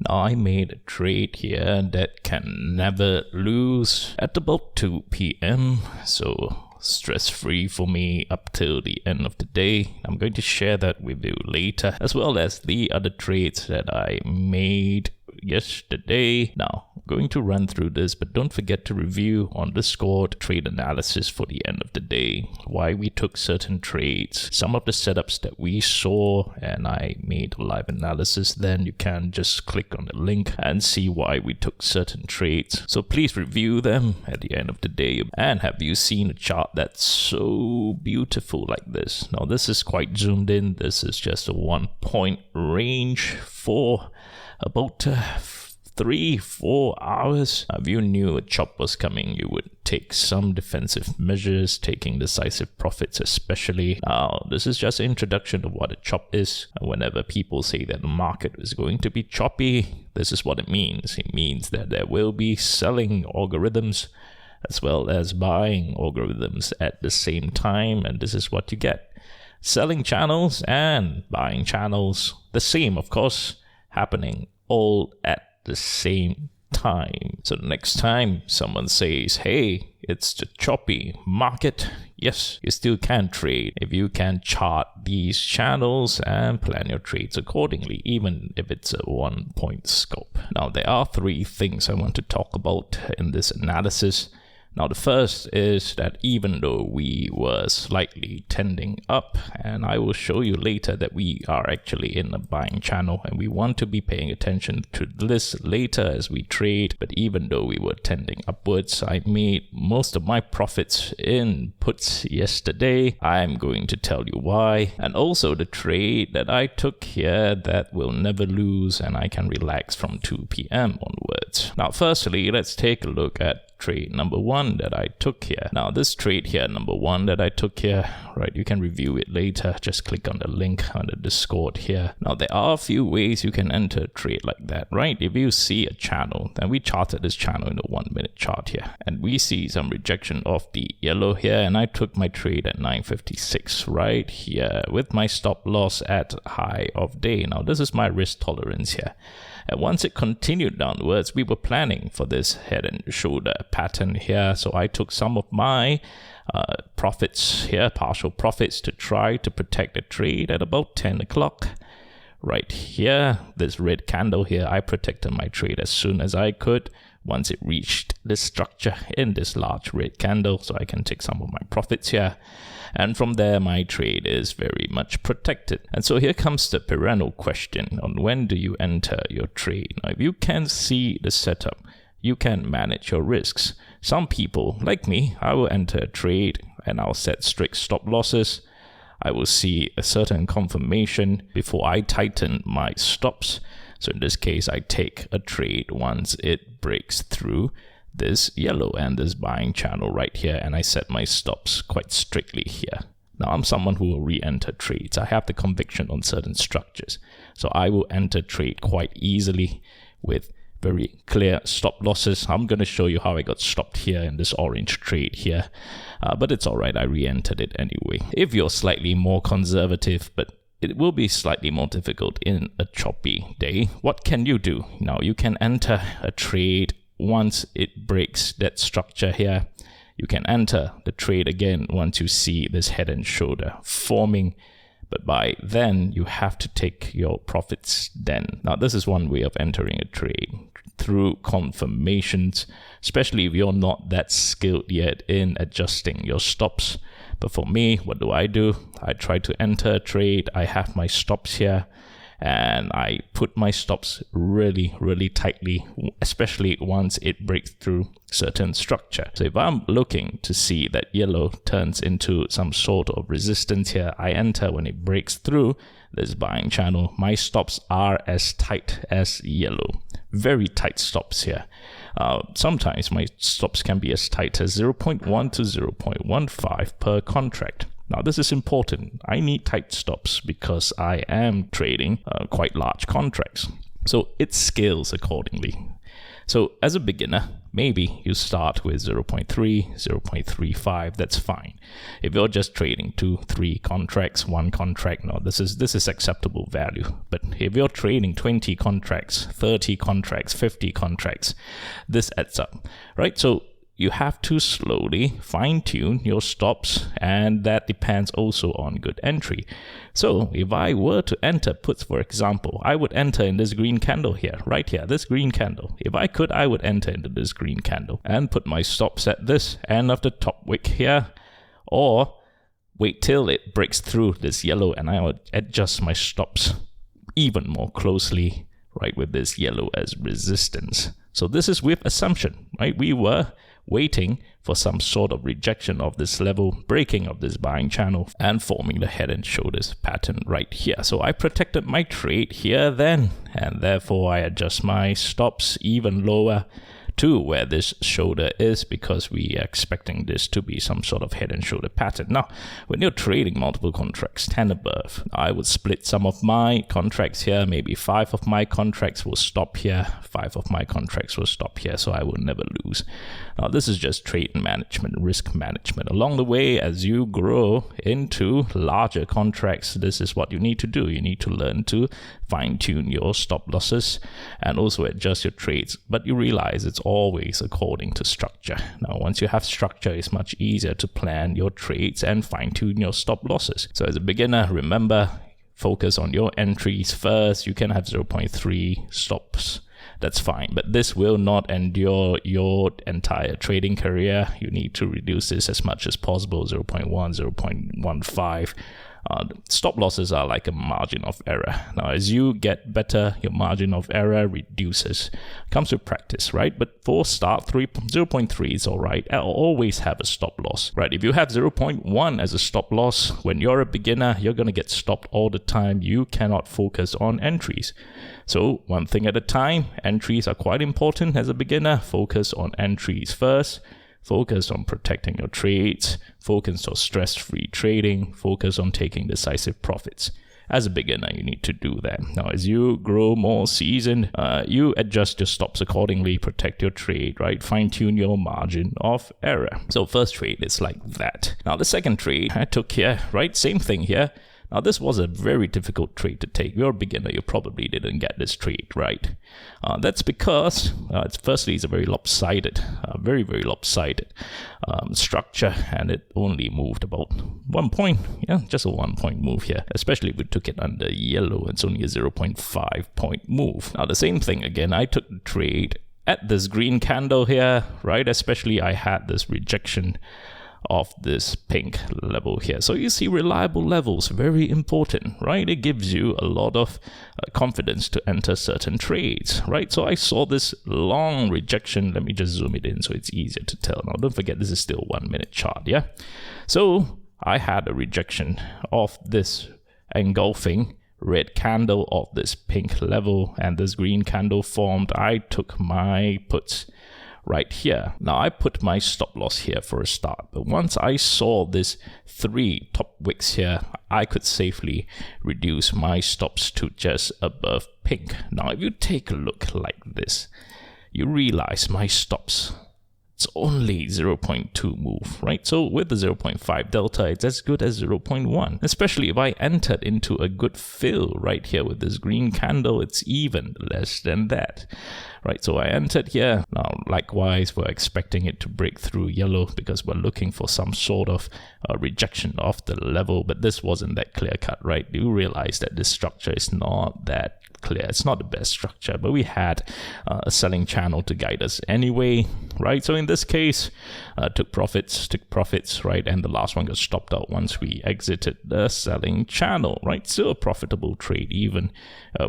Now I made a trade here that can never lose at about 2 p.m. So stress-free for me up till the end of the day. I'm going to share that with you later, as well as the other trades that I made yesterday. Now, I'm going to run through this, but don't forget to review on Discord trade analysis for the end of the day, why we took certain trades, some of the setups that we saw, and I made a live analysis. Then you can just click on the link and see why we took certain trades. So please review them at the end of the day. And have you seen a chart that's so beautiful like this? Now, this is quite zoomed in. This is just a 1 point range for about 3-4 hours. If you knew a chop was coming, you would take some defensive measures, taking decisive profits especially. Now, this is just an introduction of what a chop is. Whenever people say that the market is going to be choppy, this is what it means. It means that there will be selling algorithms as well as buying algorithms at the same time, and this is what you get. Selling channels and buying channels, the same, of course, happening all at the same time. So the next time someone says, hey, it's a choppy market, yes, you still can trade if you can chart these channels and plan your trades accordingly, even if it's a 1 point scope. Now, there are 3 things I want to talk about in this analysis. Now, the first is that even though we were slightly tending up, and I will show you later that we are actually in a buying channel and we want to be paying attention to this later as we trade, but even though we were tending upwards, I made most of my profits in puts yesterday. I'm going to tell you why, and also the trade that I took here that will never lose and I can relax from 2 p.m. onwards. Now, firstly, let's take a look at trade number 1 that I took here. Now, this trade here, number 1 that I took here, right, you can review it later. Just click on the link on the Discord here. Now, there are a few ways you can enter a trade like that, right? If you see a channel, then we charted this channel in a 1 minute chart here, and we see some rejection of the yellow here, and I took my trade at 9:56 right here with my stop loss at high of day. Now, this is my risk tolerance here. And once it continued downwards, we were planning for this head and shoulder pattern here. So I took some of my profits here, partial profits, to try to protect the trade at about 10 o'clock. Right here, this red candle here, I protected my trade as soon as I could once it reached this structure in this large red candle. So I can take some of my profits here. And from there, my trade is very much protected. And so here comes the perennial question on when do you enter your trade. Now, if you can see the setup, you can manage your risks. Some people, like me, I will enter a trade and I'll set strict stop losses. I will see a certain confirmation before I tighten my stops. So in this case, I take a trade once it breaks through this yellow and this buying channel right here, and I set my stops quite strictly here. Now, I'm someone who will re-enter trades. I have the conviction on certain structures, so I will enter trade quite easily with very clear stop losses. I'm going to show you how I got stopped here in this orange trade here, but it's all right. I re-entered it anyway. If you're slightly more conservative, but it will be slightly more difficult in a choppy day, what can you do? Now, you can enter a trade once it breaks that structure here. You can enter the trade again once you see this head and shoulder forming, but by then you have to take your profits then. Now, this is one way of entering a trade, through confirmations, especially if you're not that skilled yet in adjusting your stops. But for me, what do? I try to enter a trade. I have my stops here, and I put my stops really, really tightly, especially once it breaks through certain structure. So if I'm looking to see that yellow turns into some sort of resistance here, I enter when it breaks through this buying channel. My stops are as tight as yellow. Very tight stops here. Sometimes my stops can be as tight as 0.1 to 0.15 per contract. Now, this is important. I need tight stops because I am trading quite large contracts. So it scales accordingly. So as a beginner, maybe you start with 0.3, 0.35, that's fine. If you're just trading 2, 3 contracts, 1 contract, no, this is acceptable value. But if you're trading 20 contracts, 30 contracts, 50 contracts, this adds up, right? So you have to slowly fine-tune your stops, and that depends also on good entry. So if I were to enter puts, for example, I would enter in this green candle here, right here, this green candle. If I could, I would enter into this green candle and put my stops at this end of the top wick here, or wait till it breaks through this yellow and I would adjust my stops even more closely, right, with this yellow as resistance. So this is with assumption, right? We were waiting for some sort of rejection of this level, breaking of this buying channel, and forming the head and shoulders pattern right here. So I protected my trade here then, and therefore I adjust my stops even lower to where this shoulder is, because we are expecting this to be some sort of head and shoulder pattern. Now, when you're trading multiple contracts, 10 above, I would split some of my contracts here. Maybe 5 of my contracts will stop here, 5 of my contracts will stop here, so I will never lose. Now, this is just trade management, risk management. Along the way, as you grow into larger contracts, this is what you need to do. You need to learn to fine-tune your stop losses and also adjust your trades. But you realize it's always according to structure. Now, once you have structure, it's much easier to plan your trades and fine-tune your stop losses. So as a beginner, remember, focus on your entries first. You can have 0.3 stops. That's fine, but this will not endure your entire trading career. You need to reduce this as much as possible, 0.1, 0.15. Stop losses are like a margin of error. Now, as you get better, your margin of error reduces. Comes with practice, right? But for start, 0.3 is all right. I'll always have a stop loss, right? If you have 0.1 as a stop loss, when you're a beginner, you're going to get stopped all the time. You cannot focus on entries. So one thing at a time. Entries are quite important as a beginner. Focus on entries first. Focus on protecting your trades, focus on stress-free trading, focus on taking decisive profits. As a beginner, you need to do that. Now, as you grow more seasoned, you adjust your stops accordingly, protect your trade, right? Fine-tune your margin of error. So first trade is like that. Now, the second trade I took here, right? Same thing here. Now, this was a very difficult trade to take. If you're a beginner, you probably didn't get this trade right. That's because, firstly, it's a very lopsided, very lopsided structure, and it only moved about 1 point. Yeah, just a 1 point move here, especially if we took it under yellow. It's only a 0.5 point move. Now, the same thing again, I took the trade at this green candle here, right? Especially I had this rejection of this pink level here. So you see, reliable levels, very important, right? It gives you a lot of confidence to enter certain trades, right? So I saw this long rejection. Let me just zoom it in so it's easier to tell. Now, don't forget, this is still 1 minute chart, yeah? So I had a rejection of this engulfing red candle of this pink level, and this green candle formed. I took my puts right here. Now, I put my stop loss here for a start, but once I saw this 3 top wicks here, I could safely reduce my stops to just above pink. Now, if you take a look like this, you realize my stops, it's only 0.2 move, right? So with the 0.5 delta, it's as good as 0.1, especially if I entered into a good fill right here with this green candle, it's even less than that, right? So I entered here. Now, likewise, we're expecting it to break through yellow because we're looking for some sort of rejection of the level, but this wasn't that clear cut, right? You realize that this structure is not that clear. It's not the best structure, but we had a selling channel to guide us anyway, right? So in this case, took profits, right? And the last one got stopped out once we exited the selling channel, right? Still a profitable trade, even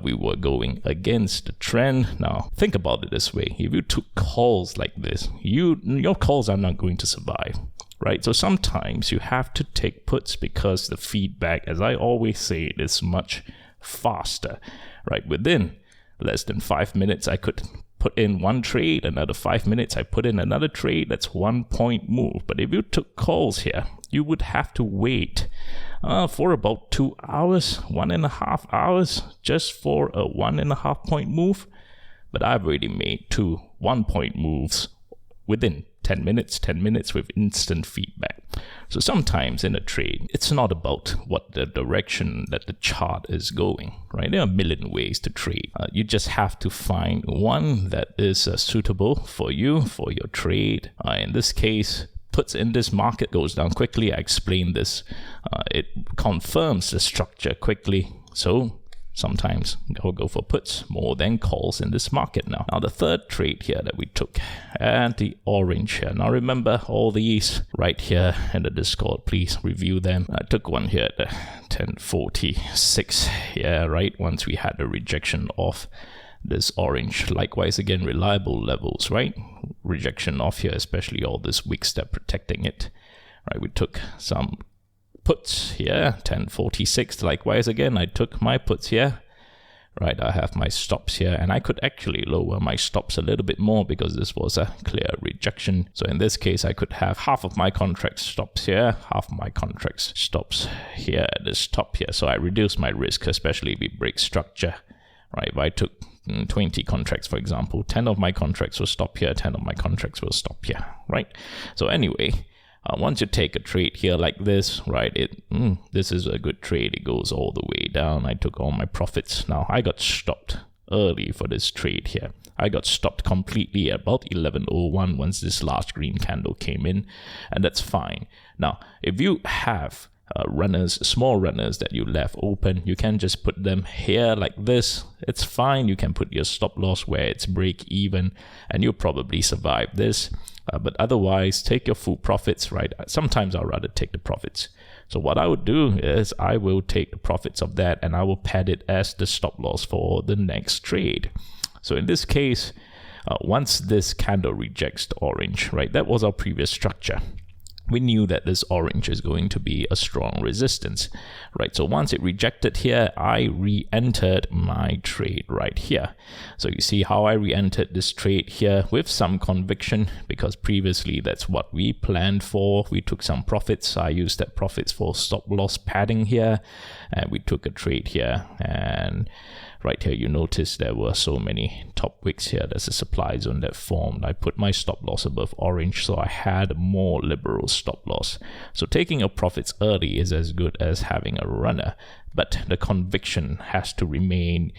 we were going against the trend. Now, think about it this way. If you took calls like this, your calls are not going to survive, right? So sometimes you have to take puts because the feedback, as I always say, is much faster, right? Within less than 5 minutes, I could put in one trade, another 5 minutes, I put in another trade. That's 1 point move. But if you took calls here, you would have to wait for about 2 hours, 1.5 hours, just for a 1.5 point move. but I've already made 2 1-point moves within 10 minutes with instant feedback. So sometimes in a trade, it's not about what the direction that the chart is going, right? There are a million ways to trade. You just have to find one that is suitable for you, for your trade. In this case, puts in this market goes down quickly. I explained this. It confirms the structure quickly. So sometimes I'll go for puts more than calls in this market now. Now the third trade here that we took, and the orange here. Now remember all these right here in the Discord, please review them. I took one here at 1046. Yeah, right. Once we had a rejection of this orange. Likewise, again, reliable levels, right? Rejection off here, especially all this weak step protecting it. Right, we took some puts here, 1046. Likewise, again, I took my puts here. Right, I have my stops here, and I could actually lower my stops a little bit more because this was a clear rejection. So in this case, I could have half of my contract stops here, half of my contracts stops here at this top here. So I reduced my risk, especially if we break structure. Right, if I took 20 contracts, for example, 10 of my contracts will stop here, 10 of my contracts will stop here, right? So anyway, once you take a trade here like this, right, this is a good trade. It goes all the way down. I took all my profits. Now, I got stopped early for this trade here. I got stopped completely at about 11:01 once this last green candle came in, and that's fine. Now, if you have small runners that you left open, you can just put them here like this. It's fine. You can put your stop loss where it's break even, and you'll probably survive this. But otherwise, take your full profits, right? Sometimes I'd rather take the profits. So what I would do is I will take the profits of that and I will pad it as the stop loss for the next trade. So in this case, once this candle rejects the orange, right? That was our previous structure. We knew that this orange is going to be a strong resistance, right? So once it rejected here, I re-entered my trade right here. So you see how I re-entered this trade here with some conviction, because previously that's what we planned for. We took some profits. I used that profits for stop loss padding here, and we took a trade here. And right here, you notice there were so many top wicks here. There's a supply zone that formed. I put my stop loss above orange, so I had more liberal stop loss. So taking your profits early is as good as having a runner, but the conviction has to remain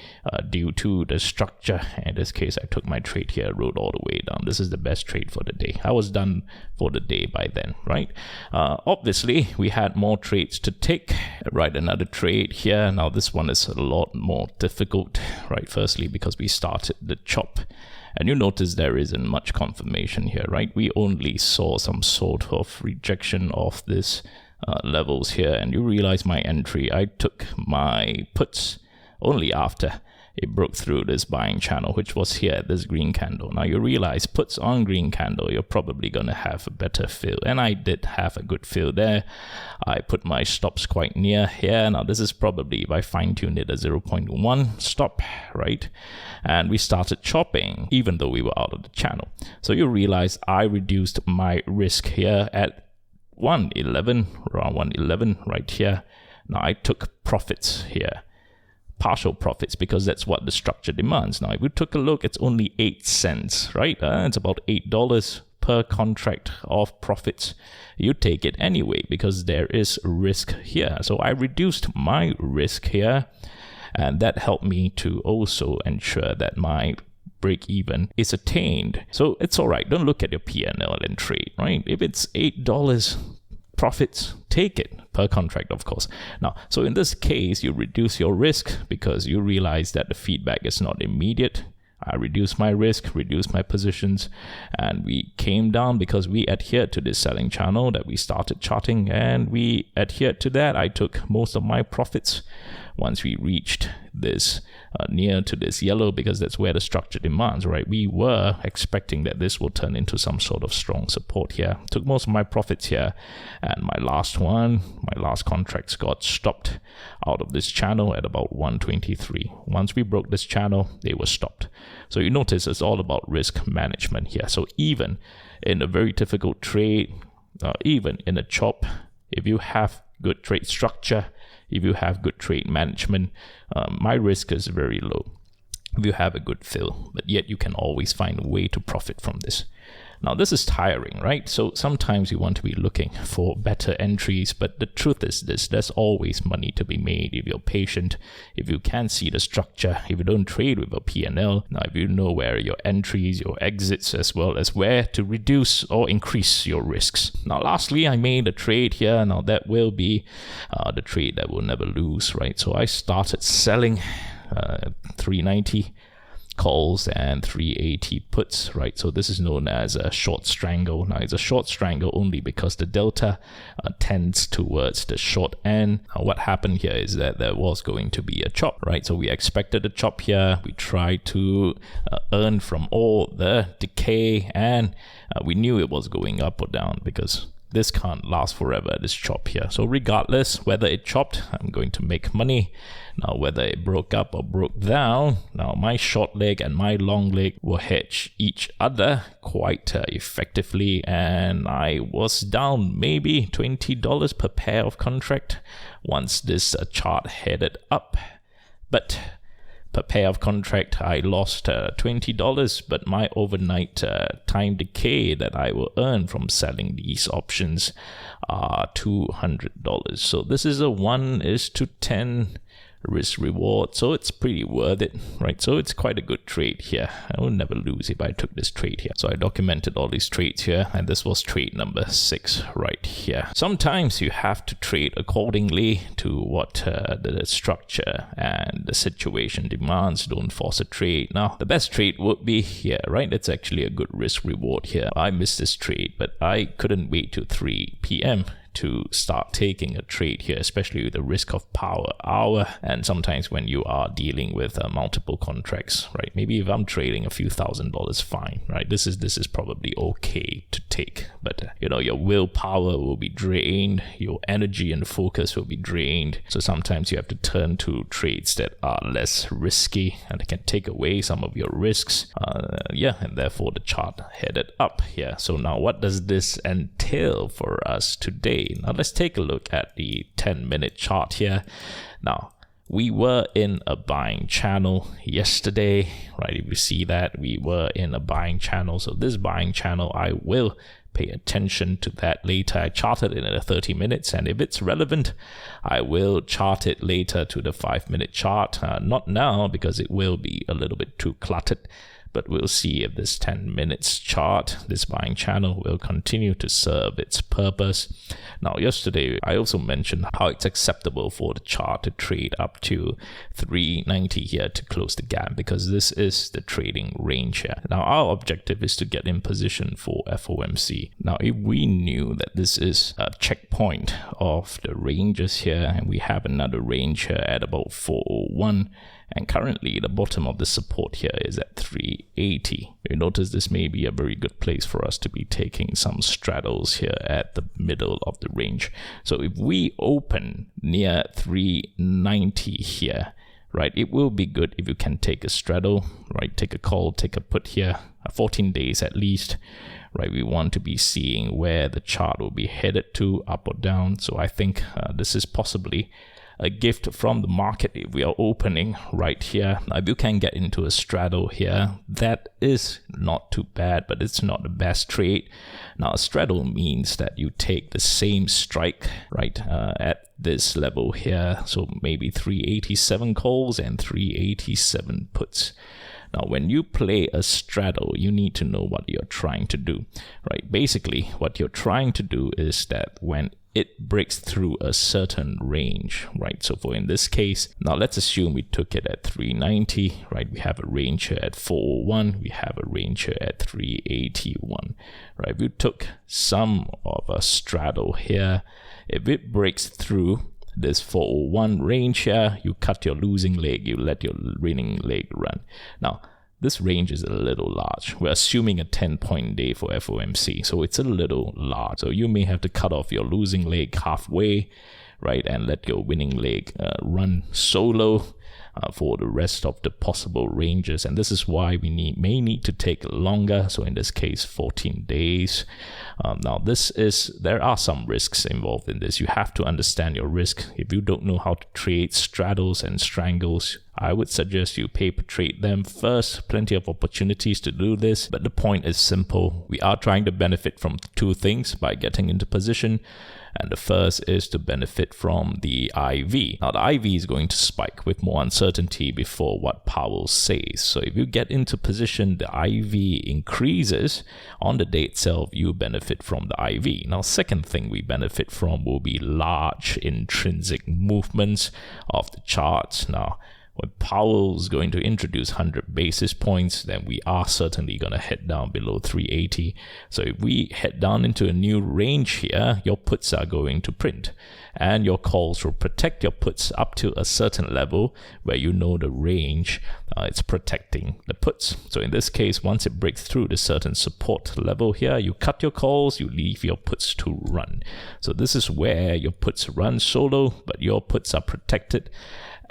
due to the structure. In this case, I took my trade here, rode all the way down. This is the best trade for the day. I was done for the day by then, right? Obviously, we had more trades to take. Right, another trade here. Now, this one is a lot more difficult, right? Firstly, because we started the chop. And you notice there isn't much confirmation here, right? We only saw some sort of rejection of this levels here, and you realize my entry, I took my puts only after it broke through this buying channel, which was here, this green candle. Now you realize puts on green candle, you're probably going to have a better fill, and I did have a good fill there. I put my stops quite near here. Now this is probably, if I fine-tune it, a 0.1 stop, right? And we started chopping even though we were out of the channel. So you realize I reduced my risk here at 111, around 111 right here. Now I took profits here, partial profits, because that's what the structure demands. Now if we took a look, it's only 8 cents, right? It's about $8 per contract of profits. You take it anyway because there is risk here. So I reduced my risk here, and that helped me to also ensure that my break even is attained. So it's all right. Don't look at your P&L and trade, right? If it's $8 profits, take it per contract, of course. Now, so in this case, you reduce your risk because you realize that the feedback is not immediate. I reduced my risk, reduced my positions, and we came down because we adhered to this selling channel that we started charting, and we adhered to that. I took most of my profits once we reached this near to this yellow, because that's where the structure demands, right? We were expecting that this will turn into some sort of strong support here. Took most of my profits here, and my last contracts got stopped out of this channel at about 123. Once we broke this channel, they were stopped. So you notice it's all about risk management here. So even in a very difficult trade, even in a chop, if you have good trade structure, if you have good trade management, my risk is very low. if you have a good fill, but yet you can always find a way to profit from this. Now, this is tiring, right? So sometimes you want to be looking for better entries, but the truth is this: there's always money to be made if you're patient, if you can see the structure, if you don't trade with a P&L. Now, if you know where your entries, your exits, as well as where to reduce or increase your risks. Now, lastly, I made a trade here. Now, that will be the trade that will never lose, right? So I started selling 390 calls and 380 puts, right? So this is known as a short strangle. Now, it's a short strangle only because the delta tends towards the short end. Now, what happened here is that there was going to be a chop, right? So we expected a chop here. We tried to earn from all the decay, and we knew it was going up or down because this can't last forever, this chop here. So regardless whether it chopped, I'm going to make money. Now, whether it broke up or broke down, now my short leg and my long leg will hedge each other quite effectively, and I was down maybe $20 per pair of contract once this chart headed up. But per pair of contract, I lost $20, but my overnight time decay that I will earn from selling these options are $200. So this is a 1:10 risk reward, so it's pretty worth it, right? So it's quite a good trade here. I will never lose if I took this trade here. So I documented all these trades here, and this was trade number 6 right here. Sometimes you have to trade accordingly to what the structure and the situation demands. Don't force a trade. Now, the best trade would be here, right? It's actually a good risk reward here. I missed this trade, but I couldn't wait till 3 p.m. to start taking a trade here, especially with the risk of power hour, and sometimes when you are dealing with multiple contracts, right? Maybe if I'm trading a few $1,000s, fine, right? This is probably okay to take, but your willpower will be drained, your energy and focus will be drained. So sometimes you have to turn to trades that are less risky and can take away some of your risks. And therefore the chart headed up here. So now what does this entail for us today? Now let's take a look at the 10-minute chart here. Now, we were in a buying channel yesterday, right? If you see that, we were in a buying channel. So this buying channel, I will pay attention to that later. I charted it in 30 minutes, and if it's relevant, I will chart it later to the 5-minute chart. Not now, because it will be a little bit too cluttered. But we'll see if this 10 minutes chart, this buying channel, will continue to serve its purpose. Now, yesterday, I also mentioned how it's acceptable for the chart to trade up to 390 here to close the gap, because this is the trading range here. Now, our objective is to get in position for FOMC. Now, if we knew that this is a checkpoint of the ranges here, and we have another range here at about 401, and currently the bottom of the support here is at 380. You notice this may be a very good place for us to be taking some straddles here at the middle of the range. So if we open near 390 here, right, it will be good if you can take a straddle, right? Take a call, take a put here, 14 days at least, right? We want to be seeing where the chart will be headed to, up or down. So I think this is possibly a gift from the market if we are opening right here. Now, if you can get into a straddle here, that is not too bad, but it's not the best trade. Now, a straddle means that you take the same strike, right, at this level here. So maybe 387 calls and 387 puts. Now, when you play a straddle, you need to know what you're trying to do, right? Basically, what you're trying to do is that when it breaks through a certain range, right? So for in this case, now let's assume we took it at 390, right? We have a range here at 401, we have a range here at 381, right? We took some of a straddle here. If it breaks through this 401 range here, you cut your losing leg, you let your winning leg run. Now, this range is a little large. We're assuming a 10-point day for FOMC, so it's a little large. So you may have to cut off your losing leg halfway, right, and let your winning leg run solo for the rest of the possible ranges. And this is why we may need to take longer. So in this case, 14 days. Now, there are some risks involved in this. You have to understand your risk. If you don't know how to trade straddles and strangles, I would suggest you paper trade them first. Plenty of opportunities to do this, but the point is simple. We are trying to benefit from two things by getting into position. And the first is to benefit from the IV. Now, the IV is going to spike with more uncertainty before what Powell says. So if you get into position, the IV increases on the day itself, you benefit from the IV. Now, second thing we benefit from will be large intrinsic movements of the charts. Now, when Powell's going to introduce 100 basis points, then we are certainly going to head down below 380. So if we head down into a new range here, your puts are going to print. And your calls will protect your puts up to a certain level where you know the range it's protecting the puts. So in this case, once it breaks through the certain support level here, you cut your calls, you leave your puts to run. So this is where your puts run solo, but your puts are protected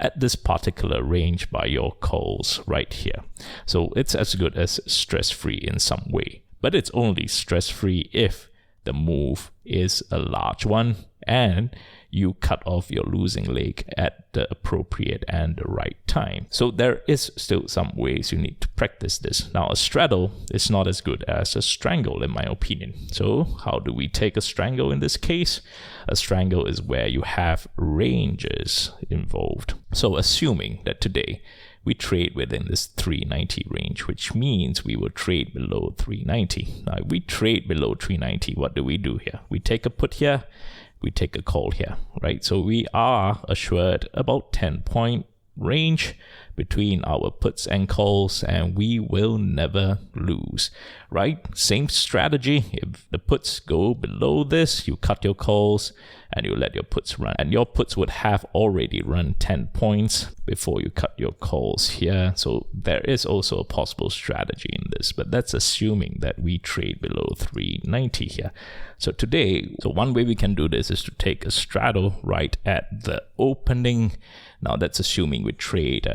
at this particular range by your calls right here. So it's as good as stress-free in some way, but it's only stress-free if the move is a large one and you cut off your losing leg at the appropriate and the right time. So there is still some ways you need to practice this. Now, a straddle is not as good as a strangle in my opinion. So how do we take a strangle in this case? A strangle is where you have ranges involved. So assuming that today we trade within this 390 range, which means we will trade below 390. Now, if we trade below 390, what do we do here? We take a put here, we take a call here, right? So we are assured about 10-point range between our puts and calls, and we will never lose, right? Same strategy. If the puts go below this, you cut your calls and you let your puts run, and your puts would have already run 10 points before you cut your calls here. So there is also a possible strategy in this, but that's assuming that we trade below 390 here. So today, one way we can do this is to take a straddle right at the opening. Now that's assuming we trade,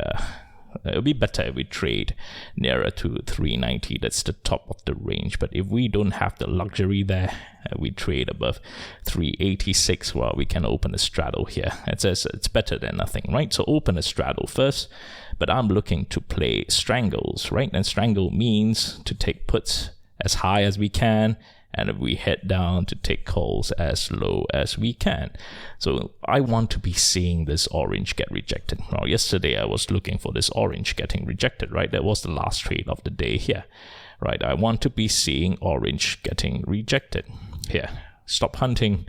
it'll be better if we trade nearer to 390. That's the top of the range. But if we don't have the luxury there, we trade above 386, well, we can open a straddle here. It's better than nothing, right? So open a straddle first, but I'm looking to play strangles, right? And strangle means to take puts as high as we can, and if we head down to take calls as low as we can. So I want to be seeing this orange get rejected. Now, yesterday I was looking for this orange getting rejected, right? That was the last trade of the day here, right? I want to be seeing orange getting rejected here. Stop hunting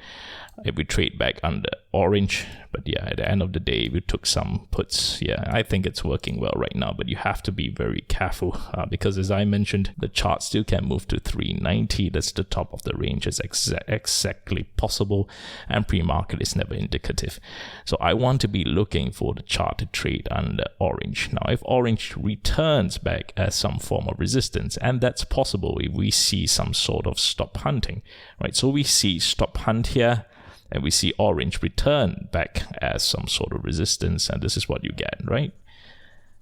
if we trade back under orange. But yeah, at the end of the day, we took some puts. Yeah, I think it's working well right now, but you have to be very careful because as I mentioned, the chart still can move to 390. That's the top of the range. It's exactly possible, and pre-market is never indicative. So I want to be looking for the chart to trade under orange. Now, if orange returns back as some form of resistance, and that's possible if we see some sort of stop hunting, right? So we see stop hunt here, and we see orange return back as some sort of resistance, and this is what you get, right?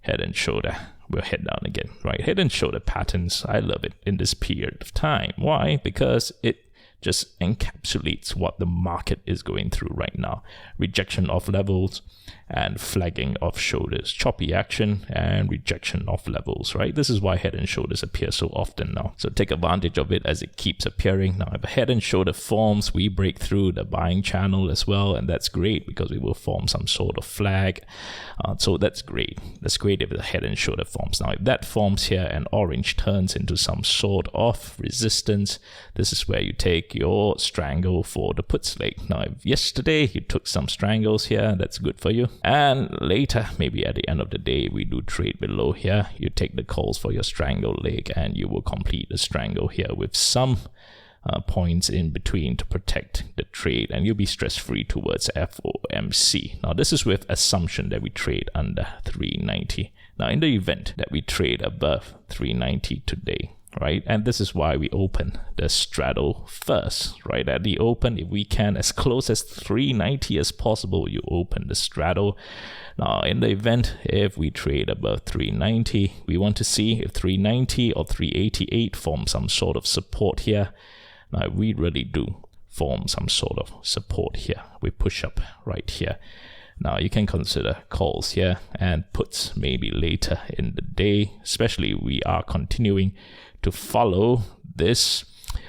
Head and shoulder. We'll head down again, right? Head and shoulder patterns, I love it in this period of time. Why? Because it just encapsulates what the market is going through right now. Rejection of levels and flagging of shoulders, choppy action and rejection of levels, right? This is why head and shoulders appear so often now. So take advantage of it as it keeps appearing. Now, if a head and shoulder forms, we break through the buying channel as well, and that's great because we will form some sort of flag. So that's great. That's great if the head and shoulder forms. Now, if that forms here and orange turns into some sort of resistance, this is where you take your strangle for the puts leg. Now, if yesterday you took some strangles here, that's good for you. And later, maybe at the end of the day, we do trade below here. You take the calls for your strangle leg and you will complete the strangle here with some points in between to protect the trade, and you'll be stress-free towards FOMC. Now, this is with assumption that we trade under 390. Now, in the event that we trade above 390 today, right? And this is why we open the straddle first, right? At the open, if we can, as close as 390 as possible, you open the straddle. Now, in the event, if we trade above 390, we want to see if 390 or 388 form some sort of support here. Now, we really do form some sort of support here. We push up right here. Now you can consider calls here and puts maybe later in the day, especially we are continuing to follow this.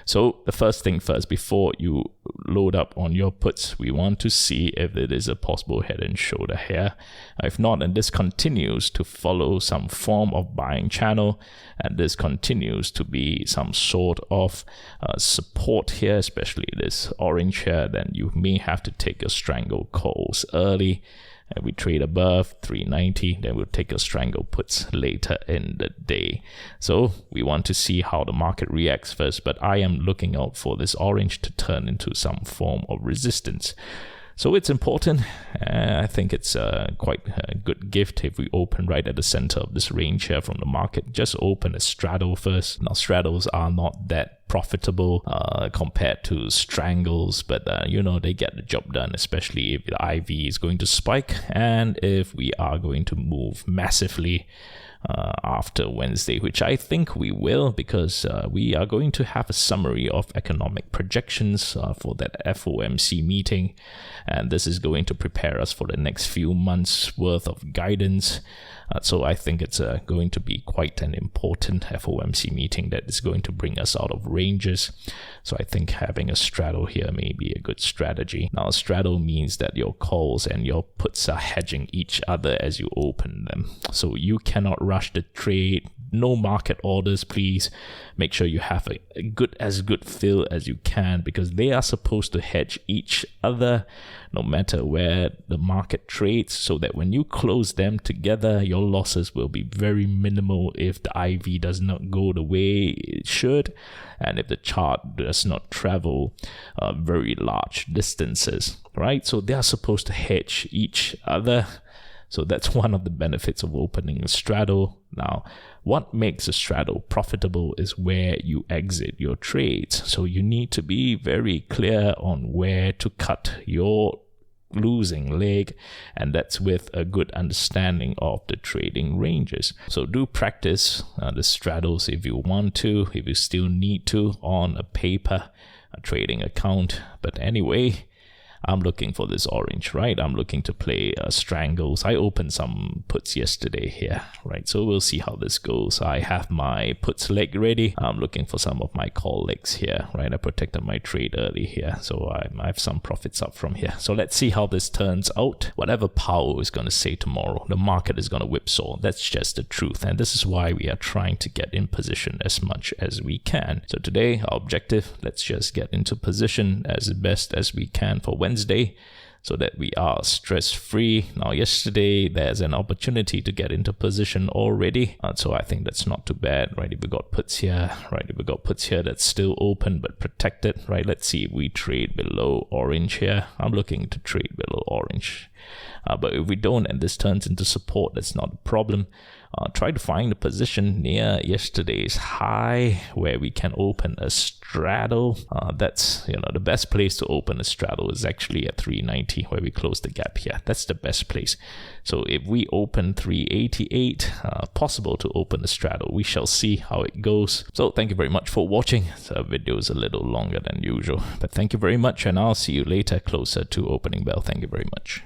So the first thing first, before you load up on your puts, we want to see if it is a possible head and shoulder here. If not, and this continues to follow some form of buying channel, and this continues to be some sort of support here, especially this orange here, then you may have to take your strangle calls early. And we trade above 390, then we'll take a strangle puts later in the day. So we want to see how the market reacts first, but I am looking out for this orange to turn into some form of resistance. So it's important. I think it's quite a good gift if we open right at the center of this range here from the market. Just open a straddle first. Now straddles are not that profitable compared to strangles, but they get the job done, especially if the IV is going to spike and if we are going to move massively after Wednesday, which I think we will, because we are going to have a summary of economic projections for that FOMC meeting, and this is going to prepare us for the next few months worth of guidance. So I think it's going to be quite an important FOMC meeting that is going to bring us out of ranges. So I think having a straddle here may be a good strategy. Now, a straddle means that your calls and your puts are hedging each other as you open them. So you cannot rush the trade. No market orders, please. Make sure you have a good fill as you can, because they are supposed to hedge each other no matter where the market trades, so that when you close them together, your losses will be very minimal if the IV does not go the way it should, and if the chart does not travel very large distances, right? So they are supposed to hedge each other. So that's one of the benefits of opening a straddle. Now, what makes a straddle profitable is where you exit your trades. So you need to be very clear on where to cut your losing leg, and that's with a good understanding of the trading ranges. So do practice the straddles if you want to, if you still need to, on a paper, a trading account. But anyway, I'm looking for this orange, right? I'm looking to play strangles. I opened some puts yesterday here, right? So we'll see how this goes. I have my puts leg ready. I'm looking for some of my call legs here, right? I protected my trade early here, so I have some profits up from here. So let's see how this turns out. Whatever Powell is going to say tomorrow, the market is going to whipsaw. That's just the truth, and this is why we are trying to get in position as much as we can. So today, our objective, let's just get into position as best as we can for Wednesday, so that we are stress-free. Now, yesterday, there's an opportunity to get into position already. So I think that's not too bad, right? If we got puts here, right? If we got puts here, that's still open but protected, right? Let's see if we trade below orange here. I'm looking to trade below orange. But if we don't and this turns into support, that's not a problem. Try to find a position near yesterday's high where we can open a straddle. That's, the best place to open a straddle is actually at 390, where we close the gap here. That's the best place. So if we open 388, possible to open a straddle. We shall see how it goes. So thank you very much for watching. The video is a little longer than usual, but thank you very much, and I'll see you later closer to opening bell. Thank you very much.